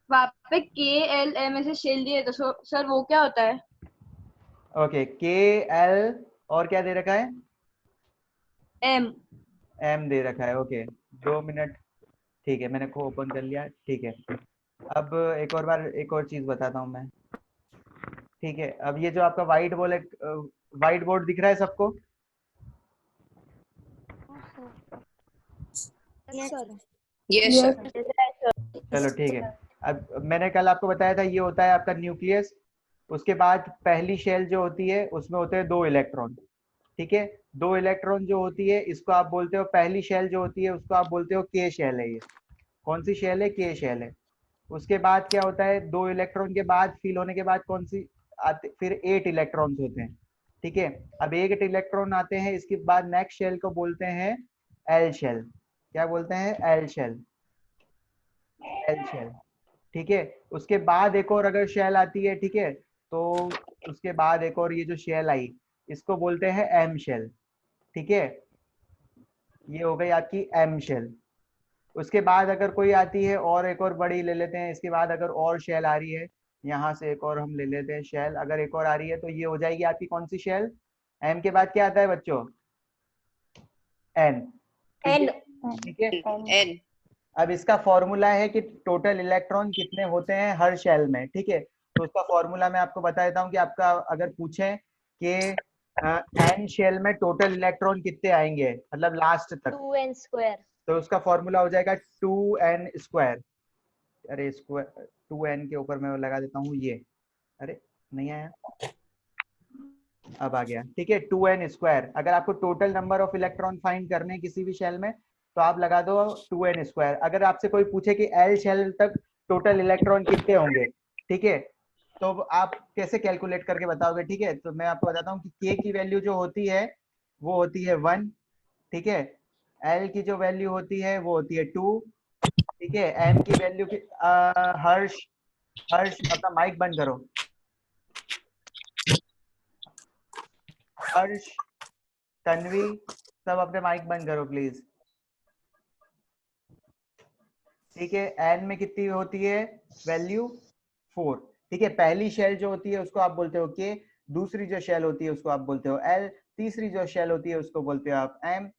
वहाँ पे KLM ऐसे शेल दिए तो सर वो क्या होता है? ओके, KL और क्या दे रखा है? M। M दे रखा है। Okay, 2 minute. ठीक है, मैंने को ओपन कर लिया। ठीक है, अब एक और बार एक और चीज बताता हूँ मैं। ठीक है, अब ये जो आपका व्हाइट बोर्ड है, व्हाइट बोर्ड दिख रहा है सबको? Yes sir. Yes sir. चलो ठीक है। अब मैंने कल आपको बताया था, ये होता है आपका न्यूक्लियस। उसके बाद पहली शेल जो होती है उसमें होते हैं 2 इलेक्ट्रॉन। ठीक है, 2 इलेक्ट्रॉन जो होती है इसको आप बोलते हो, पहली शेल जो होती है उसको आप बोलते हो के शेल है। ये कौन सी शेल है? के शेल है। उसके बाद क्या होता है, 2 इलेक्ट्रॉन के बाद फिल होने के बाद कौन सी आते, फिर 8 इलेक्ट्रॉन्स होते हैं। ठीक है, अब 8 इलेक्ट्रॉन आते हैं, इसके बाद नेक्स्ट शेल को बोलते हैं एल शेल। क्या बोलते हैं? L shell. L shell. ठीक है, उसके बाद एक और अगर शेल आती है, ठीक है, तो उसके बाद एक और ये जो शेल आई इसको बोलते हैं एम शेल। ठीक है, ये हो गई आपकी एम शेल। उसके बाद अगर कोई आती है और एक और बड़ी ले लेते हैं, इसके बाद अगर और शेल आ रही है, यहाँ से एक और हम ले लेते हैं शेल, अगर एक और आ रही है तो ये हो जाएगी आपकी कौन सी शेल? एम के बाद क्या आता है बच्चों? एन। ठीक एन। है, ठीक है। एन। अब इसका फॉर्मूला है कि टोटल इलेक्ट्रॉन कितने होते हैं हर शेल में। ठीक है, तो उसका फॉर्मूला मैं आपको बता देता हूँ कि आपका अगर पूछे कि एन शेल में टोटल इलेक्ट्रॉन कितने आएंगे, मतलब लास्ट तक, 2n स्क्वायर। तो उसका फॉर्मूला हो जाएगा 2n स्क्वायर। अरे स्क्वायर 2n के ऊपर मैं लगा देता हूँ ये। अरे नहीं आया, अब आ गया। ठीक है, 2n स्क्वायर। अगर आपको total number of electron find करने हैं किसी भी शेल में तो आप लगा दो 2n स्क्वायर। अगर आपसे कोई पूछे कि एल शेल तक टोटल इलेक्ट्रॉन कितने होंगे, ठीक है, तो आप कैसे कैलकुलेट करके बताओगे? ठीक है, तो मैं आपको बताता हूँ कि के की वैल्यू जो होती है वो होती है 1। ठीक है, एल की जो वैल्यू होती है वो होती है 2। ठीक है, एम की वैल्यू की हर्ष, हर्ष अपना माइक बंद करो। हर्ष, तन्वी, सब अपने माइक बंद करो प्लीज। ठीक है, एन में कितनी होती है वैल्यू? 4। ठीक है, पहली शेल जो होती है उसको आप बोलते हो के, दूसरी जो शेल होती है उसको आप बोलते हो एल, तीसरी जो शेल होती है उसको बोलते हो आप एम,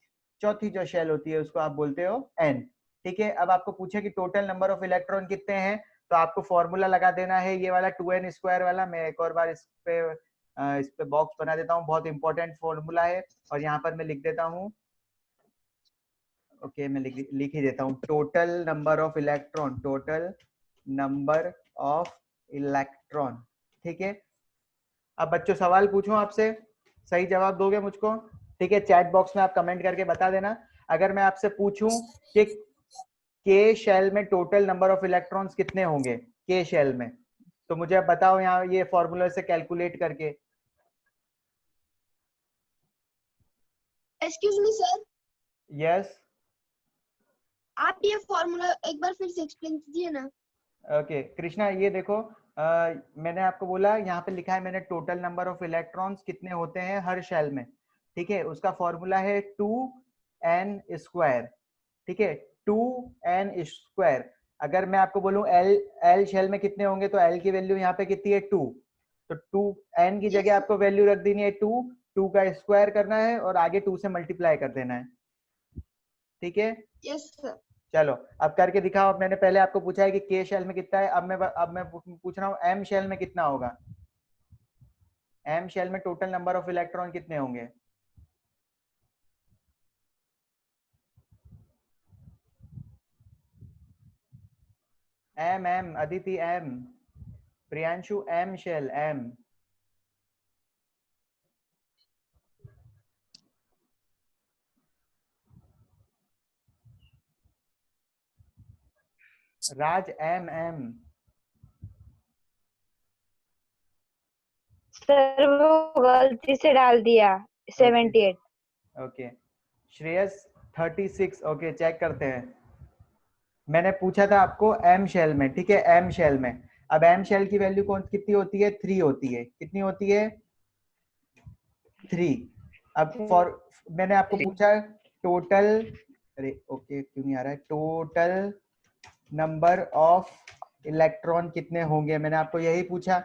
चौथी जो शेल होती है उसको आप बोलते हो एन। ठीक है, अब आपको पूछे कि टोटल नंबर ऑफ इलेक्ट्रॉन कितने हैं, तो आपको फॉर्मूला लगा देना है ये वाला 2n स्क्वायर वाला। मैं एक और बार इस पे बॉक्स बना देता हूँ, बहुत इंपॉर्टेंट फॉर्मूला है। और यहाँ पर मैं लिख देता हूँ, ओके मैं लिख ही देता हूँ, total number of electron, total number of electron. ठीक है, अब बच्चों सवाल पूछूं आपसे, सही जवाब दोगे मुझको? ठीक है, चैट बॉक्स में आप कमेंट करके बता देना। अगर मैं आपसे पूछूं कि के शेल में टोटल नंबर ऑफ इलेक्ट्रॉन्स कितने होंगे के शेल में, तो मुझे अब बताओ यहाँ ये फॉर्मूला से कैलकुलेट करके। Excuse me sir, yes. आप ये फॉर्मूला एक बार फिर से एक्सप्लेन कीजिए ना। ओके कृष्णा, ये देखो, मैंने आपको बोला यहाँ पे लिखा है मैंने टोटल नंबर ऑफ इलेक्ट्रॉन्स कितने होते हैं हर शेल में। ठीक है, उसका फॉर्मूला है 2n स्क्वायर। ठीक है, 2n स्क्वायर। अगर मैं आपको बोलूं एल, एल शेल में कितने होंगे, तो एल की वैल्यू यहाँ पे कितनी है 2, तो 2n की जगह आपको वैल्यू रख देनी है 2, 2 का स्क्वायर करना है और आगे 2 से मल्टीप्लाई कर देना है। ठीक है, यस सर। चलो अब करके दिखाओ। मैंने पहले आपको पूछा है कि के शेल में कितना है, अब मैं पूछ रहा हूँ एम शेल में कितना होगा। एम शेल में टोटल नंबर ऑफ इलेक्ट्रॉन कितने होंगे? M, M Aditi, M Priyanshu, M shell, M Raj, M, M sir वो गलती से डाल दिया 78। ओके श्रेयस 36। ओके चेक करते हैं। मैंने पूछा था आपको एम शेल में, ठीक है, एम शेल में। अब एम शेल की वैल्यू कौन कितनी होती है? 3 होती है। कितनी होती है? 3। अब फॉर मैंने आपको पूछा टोटल, अरे ओके क्यों नहीं आ रहा है, टोटल नंबर ऑफ इलेक्ट्रॉन कितने होंगे, मैंने आपको यही पूछा।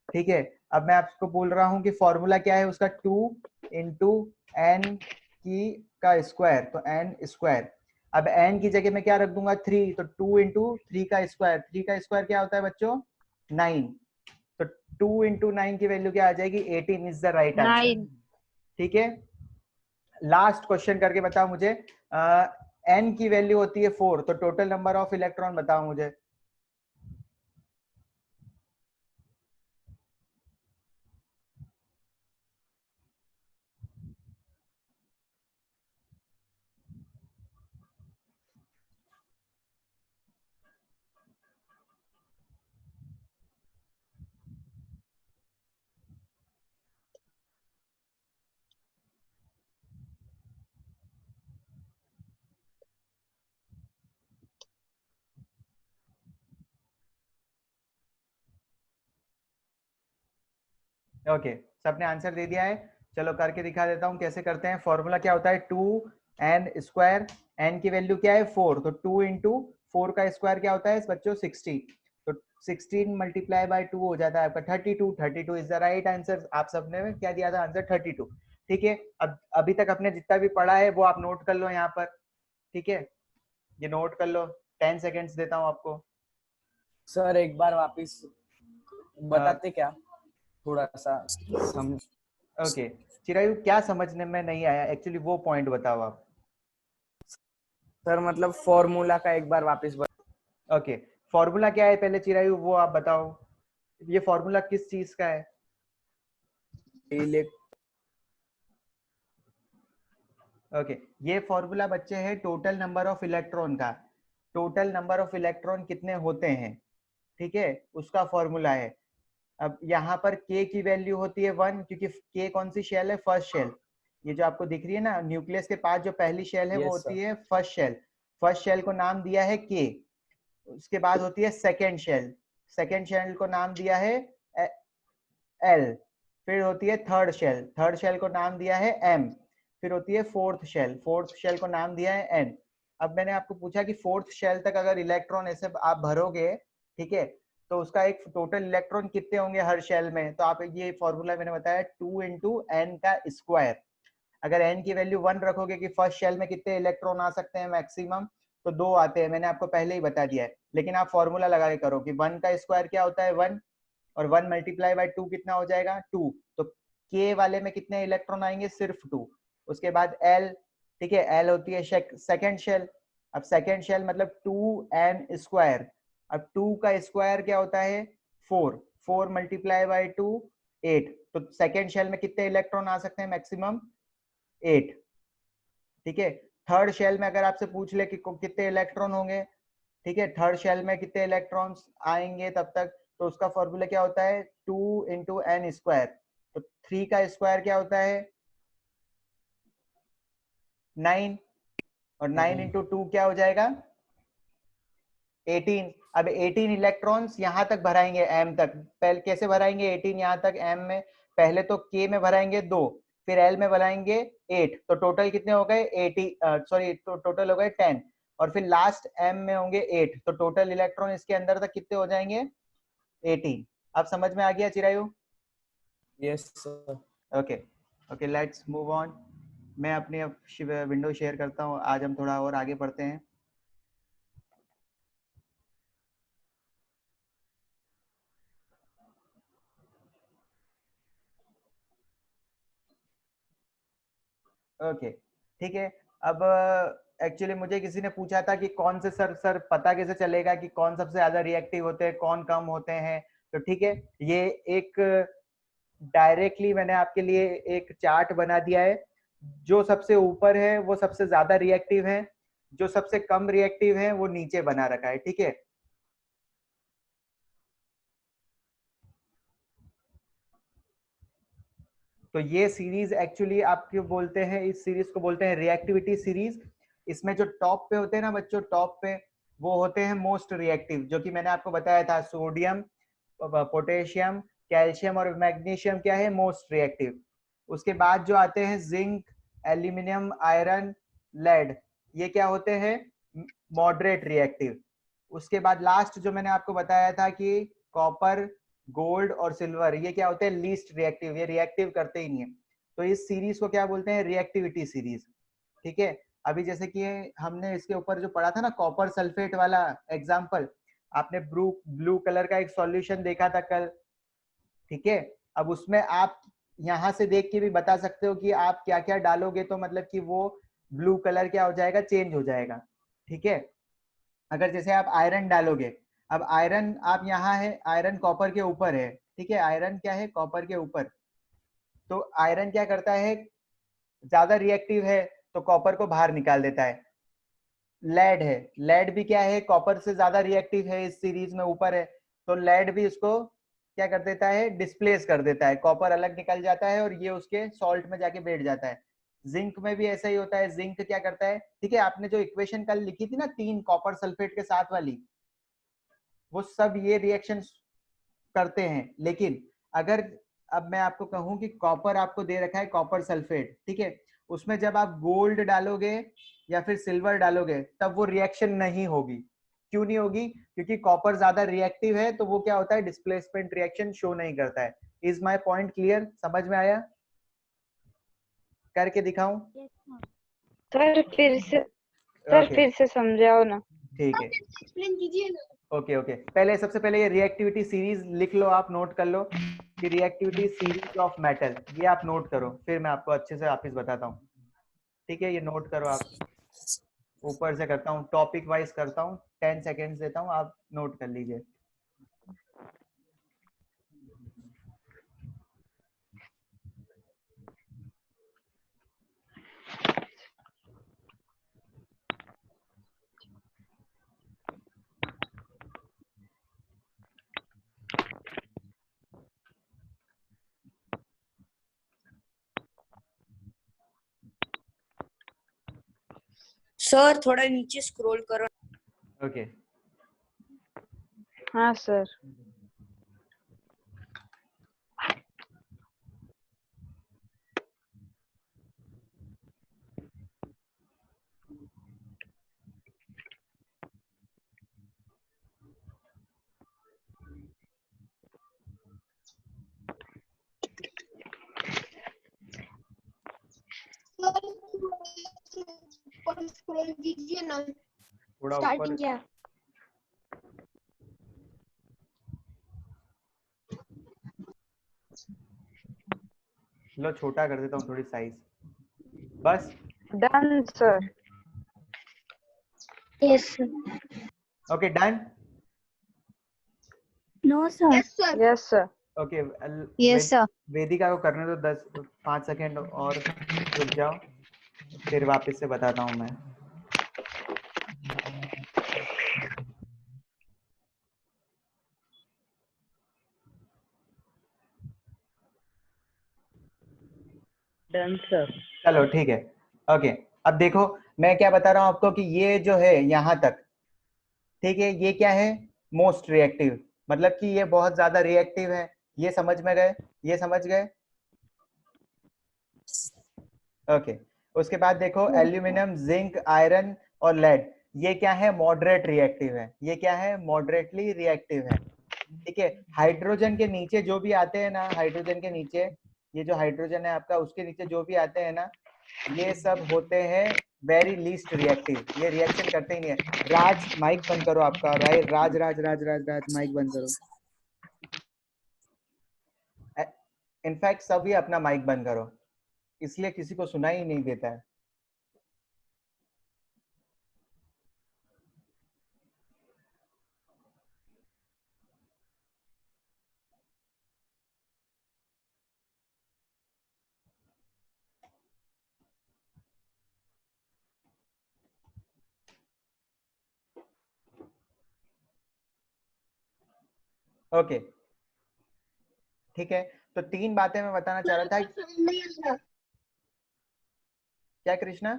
ठीक है, अब मैं आपको बोल रहा हूँ कि फॉर्मूला क्या है उसका, 2 इंटू एन की का स्क्वायर, तो एन स्क्वायर। अब एन की जगह मैं क्या रख दूंगा, 3, तो 2 इंटू 3 का स्क्वायर, 3 का स्क्वायर क्या होता है बच्चों, 9, तो 2 इंटू 9 की वैल्यू क्या आ जाएगी, 18 इज द राइट आंसर। 9। ठीक है, लास्ट क्वेश्चन करके बताओ मुझे, एन की वैल्यू होती है 4, तो टोटल नंबर ऑफ इलेक्ट्रॉन बताओ मुझे। ओके, सबने आंसर दे दिया है, चलो करके दिखा देता हूँ कैसे करते हैं। फॉर्मूला क्या होता है, 2n स्क्वायर, n की वैल्यू क्या है 4, तो 2 इंटू 4 का स्क्वायर क्या होता है बच्चों 16, तो 16 मल्टीप्लाई बाय 2 हो जाता है आपका 32, 32 इज द राइट आंसर। आप सबने क्या दिया था आंसर 32। ठीक है, अब अभी तक अपने जितना भी पढ़ा है वो आप नोट कर लो यहाँ पर। ठीक है, ये नोट कर लो, 10 सेकेंड्स देता हूँ आपको। सर एक बार वापिस बताते क्या, थोड़ा सा समझ। ओके, चिरायु क्या समझने में नहीं आया एक्चुअली, वो पॉइंट बताओ आप। सर मतलब फॉर्मूला का एक बार वापिस ओके, फॉर्मूला क्या है पहले चिरायु वो आप बताओ, ये फॉर्मूला किस चीज का है। ओके, ये फॉर्मूला बच्चे है टोटल नंबर ऑफ इलेक्ट्रॉन का, टोटल नंबर ऑफ इलेक्ट्रॉन कितने होते हैं, ठीक है, उसका फॉर्मूला है। अब यहाँ पर k की वैल्यू होती है 1, क्योंकि k कौन सी शेल है, फर्स्ट शेल। ये जो आपको दिख रही है ना न्यूक्लियस के पास जो पहली शेल है वो होती है फर्स्ट शेल, फर्स्ट शेल को नाम दिया है k। उसके बाद होती है सेकेंड शेल, सेकेंड शेल को नाम दिया है l। फिर होती है थर्ड शेल, थर्ड शेल को नाम दिया है m। फिर होती है फोर्थ शेल, फोर्थ शेल को नाम दिया है n। अब मैंने आपको पूछा कि फोर्थ शेल तक अगर इलेक्ट्रॉन ऐसे आप भरोगे, ठीक है, तो उसका एक टोटल इलेक्ट्रॉन कितने होंगे हर शेल में, तो आप ये फॉर्मूला मैंने बताया 2 इंटू एन का स्क्वायर। अगर n की वैल्यू 1 रखोगे कि फर्स्ट शेल में कितने इलेक्ट्रॉन आ सकते हैं मैक्सिमम, तो 2 आते हैं, मैंने आपको पहले ही बता दिया है। लेकिन आप फॉर्मूला लगा के करो कि 1 का स्क्वायर क्या होता है 1, और 1 मल्टीप्लाई बाय 2 कितना हो जाएगा 2, तो k वाले में कितने इलेक्ट्रॉन आएंगे सिर्फ 2। उसके बाद l, ठीक है, l होती है सेकेंड शेल। अब सेकेंड शेल मतलब 2n स्क्वायर, अब 2 का स्क्वायर क्या होता है 4, 4 मल्टीप्लाई बाय 2 8, तो सेकेंड शेल में कितने इलेक्ट्रॉन आ सकते हैं मैक्सिमम 8। ठीक है, थर्ड शेल में अगर आपसे पूछ ले कि कितने इलेक्ट्रॉन होंगे, ठीक है, थर्ड शेल में कितने इलेक्ट्रॉन्स आएंगे तब तक, तो उसका फॉर्मूला क्या होता है 2 इंटू एन स्क्वायर, तो 3 का स्क्वायर क्या होता है 9, और 9 इंटू 2 क्या हो जाएगा 18। अब 18 इलेक्ट्रॉन्स यहाँ तक भराएंगे m तक, पहले कैसे भराएंगे 18 यहाँ तक m में, पहले तो k में भराएंगे 2, फिर l में भराएंगे 8, तो टोटल कितने हो गए 80, सॉरी तो टोटल हो गए 10, और फिर लास्ट m में होंगे 8, तो टोटल इलेक्ट्रॉन इसके अंदर तक कितने हो जाएंगे 18। अब समझ में आ गया Chirayu? Yes sir. Okay okay, let's move on. मैं अपनी अब विंडो शेयर करता हूँ, आज हम थोड़ा और आगे बढ़ते हैं। ओके ठीक है, अब एक्चुअली मुझे किसी ने पूछा था कि कौन से सर पता कैसे चलेगा कि कौन सबसे ज्यादा रिएक्टिव होते हैं कौन कम होते हैं, तो ठीक है, ये एक डायरेक्टली मैंने आपके लिए एक चार्ट बना दिया है। जो सबसे ऊपर है वो सबसे ज्यादा रिएक्टिव है, जो सबसे कम रिएक्टिव है वो नीचे बना रखा है, ठीक है। तो ये सीरीज एक्चुअली आपके बोलते हैं, इस सीरीज को बोलते हैं रिएक्टिविटी सीरीज। इसमें जो टॉप पे होते हैं ना बच्चों, टॉप पे वो होते हैं मोस्ट रिएक्टिव, जो कि मैंने आपको बताया था सोडियम, पोटेशियम, कैल्शियम और मैग्नीशियम क्या है मोस्ट रिएक्टिव। उसके बाद जो आते हैं जिंक, एल्यूमिनियम, आयरन, लेड, ये क्या होते हैं मॉडरेट रिएक्टिव। उसके बाद लास्ट जो मैंने आपको बताया था कि कॉपर, गोल्ड और सिल्वर ये क्या होते हैं, लीस्ट रिएक्टिव, ये रिएक्टिव करते ही नहीं है। तो इस सीरीज को क्या बोलते हैं, रिएक्टिविटी सीरीज। ठीक है, अभी जैसे कि हमने इसके ऊपर जो पढ़ा था ना कॉपर सल्फेट वाला एग्जाम्पल, आपने ब्लू कलर का एक सॉल्यूशन देखा था कल। ठीक है, अब उसमें आप यहाँ से देख के भी बता सकते हो कि आप क्या क्या डालोगे तो मतलब कि वो ब्लू कलर क्या हो जाएगा, चेंज हो जाएगा। ठीक है, अगर जैसे आप आयरन डालोगे, अब आयरन आप यहाँ है, आयरन कॉपर के ऊपर है। ठीक है, आयरन क्या है, कॉपर के ऊपर। तो आयरन क्या करता है, ज्यादा रिएक्टिव है तो कॉपर को बाहर निकाल देता है। लेड है, लेड भी क्या है, कॉपर से ज्यादा रिएक्टिव है, इस सीरीज में ऊपर है, तो लेड भी उसको क्या कर देता है, डिस्प्लेस कर देता है, कॉपर अलग निकल जाता है और ये उसके सॉल्ट में जाके बैठ जाता है। जिंक में भी ऐसा ही होता है, जिंक क्या करता है, ठीक है, आपने जो इक्वेशन कल लिखी थी ना 3 कॉपर सल्फेट के साथ वाली, वो सब ये रिएक्शन करते हैं। लेकिन अगर अब मैं आपको कहूं कि कॉपर आपको दे रखा है, कॉपर सल्फेट, ठीक है, उसमें जब आप गोल्ड डालोगे या फिर सिल्वर डालोगे तब वो रिएक्शन नहीं होगी। क्यों नहीं होगी, क्योंकि कॉपर ज्यादा रिएक्टिव है, तो वो क्या होता है, डिस्प्लेसमेंट रिएक्शन शो नहीं करता है। इज माय पॉइंट क्लियर, समझ में आया, करके दिखाऊं? सर ओके, फिर से समझाओ ना। ठीक है, एक्सप्लेन कीजिए ना। Okay okay. पहले सबसे पहले ये रिएक्टिविटी सीरीज लिख लो, आप नोट कर लो कि रिएक्टिविटी सीरीज ऑफ मेटल, ये आप नोट करो, फिर मैं आपको अच्छे से वापस बताता हूँ। ठीक है, ये नोट करो आप। ऊपर से करता हूँ, टॉपिक वाइज करता हूँ, 10 सेकेंड्स देता हूँ, आप नोट कर लीजिए। सर थोड़ा नीचे स्क्रॉल करो। ओके, हाँ सर। और स्क्रॉल कीजिए ना, थोड़ा स्टार्टिंग ऊपर। क्या। लो छोटा कर देता हूँ थोड़ी साइज, बस। Done sir. Yes okay, done. No sir. Yes sir. Yes sir. Okay, yes sir. Vedika को करने दो 5 सेकेंड और रुक जाओ, फिर वापस से बताता हूँ मैं। Done sir. चलो ठीक है, ओके। अब देखो मैं क्या बता रहा हूँ आपको कि ये जो है यहाँ तक, ठीक है, ये क्या है, मोस्ट रिएक्टिव, मतलब कि ये बहुत ज्यादा रिएक्टिव है। ये समझ में गए, ये समझ गए? ओके, उसके बाद देखो एल्यूमिनियम, जिंक, आयरन और लेड, ये क्या है, मॉडरेट रिएक्टिव है। ये क्या है, मॉडरेटली रिएक्टिव है। ठीक है, हाइड्रोजन के नीचे जो भी आते हैं ना, हाइड्रोजन के नीचे, ये जो हाइड्रोजन है आपका, उसके नीचे जो भी आते हैं ना, ये सब होते हैं वेरी लीस्ट रिएक्टिव, ये रिएक्शन करते ही नहीं है। राज माइक बंद करो आपका, राज राज राज राज राज राज माइक बंद करो। इनफैक्ट सभी अपना माइक बंद करो, इसलिए किसी को सुनाई ही नहीं देता है। ओके, ठीक है, तो 3 बातें मैं बताना चाह रहा था। क्या कृष्णा?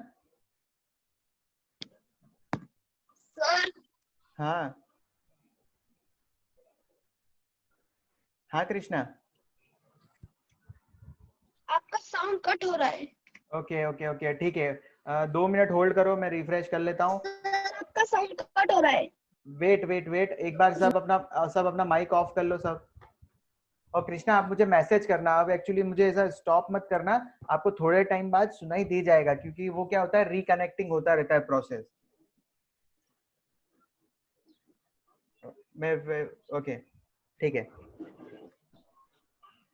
सर हाँ हाँ कृष्णा। आपका साउंड कट हो रहा है। ओके ओके ओके, ठीक है, 2 मिनट होल्ड करो, मैं रिफ्रेश कर लेता हूँ। सर आपका साउंड कट हो रहा है। वेट वेट वेट, एक बार सब अपना माइक ऑफ कर लो सब। और कृष्णा आप मुझे मैसेज करना, अब एक्चुअली मुझे ऐसा स्टॉप मत करना, आपको थोड़े टाइम बाद सुनाई दे जाएगा, क्योंकि वो क्या होता है, रिकनेक्टिंग होता रहता है प्रोसेस। ओके ठीक है।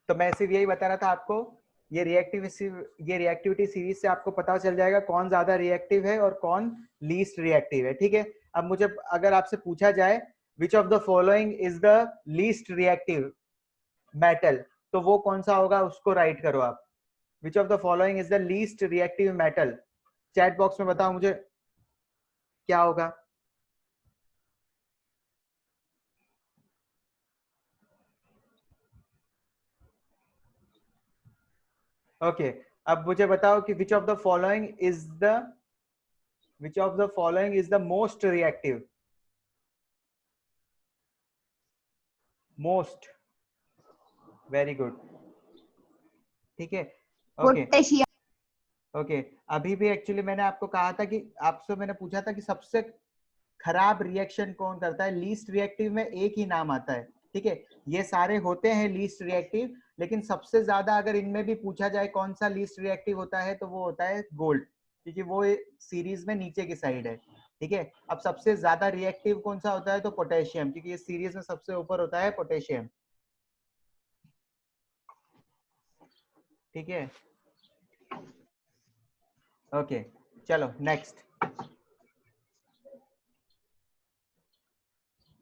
तो मैं सिर्फ यही बता रहा था आपको, ये रिएक्टिविटी सीरीज से आपको पता चल जाएगा कौन ज्यादा रिएक्टिव है और कौन लीस्ट रिएक्टिव है, ठीक है। अब मुझे अगर आपसे पूछा जाए which of the following is the least reactive metal, तो वो कौन सा होगा, उसको राइट करो आप। Which of the following is the least reactive metal, chat box में बताओ मुझे क्या होगा। ओके अब मुझे बताओ कि which of the following is the most reactive, most, very good, ठीक है। Okay potassium. ओके अभी भी एक्चुअली मैंने आपको कहा था कि आपसे मैंने पूछा था कि सबसे खराब रिएक्शन कौन करता है, लीस्ट रिएक्टिव में एक ही नाम आता है, ठीक है। ये सारे होते हैं लीस्ट रिएक्टिव, लेकिन सबसे ज्यादा अगर इनमें भी पूछा जाए कौन सा लीस्ट रिएक्टिव होता है, तो वो होता है गोल्ड, क्योंकि वो सीरीज में नीचे की साइड है, ठीक है। अब सबसे ज्यादा रिएक्टिव कौन सा होता है, तो पोटेशियम, क्योंकि ये सीरीज में सबसे ऊपर होता है पोटेशियम, ठीक है। ओके चलो नेक्स्ट,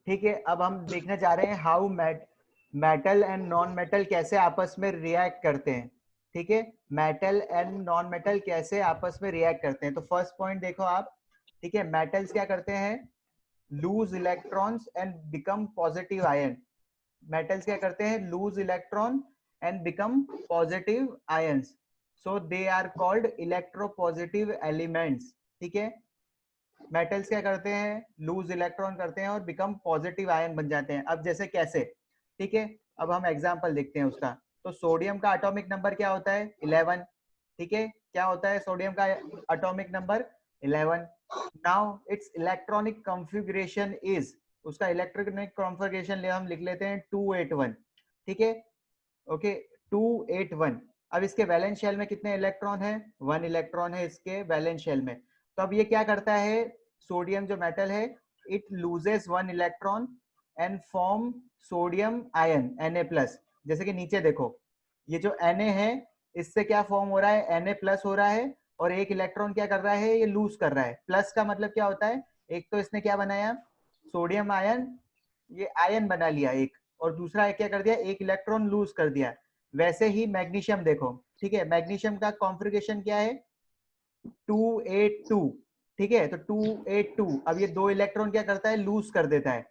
ठीक है। अब हम देखने जा रहे हैं how metal and non metal कैसे आपस में रिएक्ट करते हैं, ठीक है। मेटल एंड नॉन मेटल कैसे आपस में रिएक्ट करते हैं, तो फर्स्ट पॉइंट देखो आप, ठीक है। मेटल्स क्या करते हैं, lose electrons and become positive ion, metals क्या करते हैं, lose electron and become positive ions, so they are called electropositive elements, ठीक है। मेटल्स क्या करते हैं, लूज इलेक्ट्रॉन करते हैं और बिकम पॉजिटिव आयन बन जाते हैं। अब जैसे कैसे, ठीक है, अब हम एग्जांपल देखते हैं उसका। तो सोडियम का एटॉमिक नंबर क्या होता है, 11, ठीक है। क्या होता है सोडियम का atomic number, 11। Now it's electronic configuration is, उसका इलेक्ट्रॉनिक कॉन्फ़िगरेशन हम लिख लेते हैं 281, ठीक है। ओके 281। अब इसके वैलेंस शेल में कितने इलेक्ट्रॉन है, 1 इलेक्ट्रॉन है इसके वैलेंस शेल में। तो अब ये क्या करता है, सोडियम जो मेटल है, it loses 1 electron and form sodium ion Na+। जैसे कि नीचे देखो, ये जो Na है इससे क्या फॉर्म हो रहा है, Na+ हो रहा है, और एक इलेक्ट्रॉन क्या कर रहा है, ये लूज कर रहा है। प्लस का मतलब क्या होता है, एक तो इसने क्या बनाया, सोडियम आयन, ये आयन बना लिया एक, और दूसरा एक क्या कर दिया, एक इलेक्ट्रॉन लूज कर दिया। वैसे ही मैग्नीशियम देखो, ठीक है, मैग्नीशियम का कॉन्फ़िगरेशन क्या है, 282, ठीक है। तो 282, अब ये 2 इलेक्ट्रॉन क्या करता है, लूज कर देता है,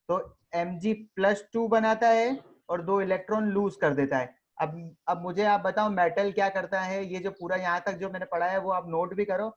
तो Mg+2 बनाता है और 2 इलेक्ट्रॉन लूज कर देता है। अब मुझे आप बताओ मेटल क्या करता है, ये जो पूरा यहाँ तक जो मैंने पढ़ा है वो आप नोट भी करो,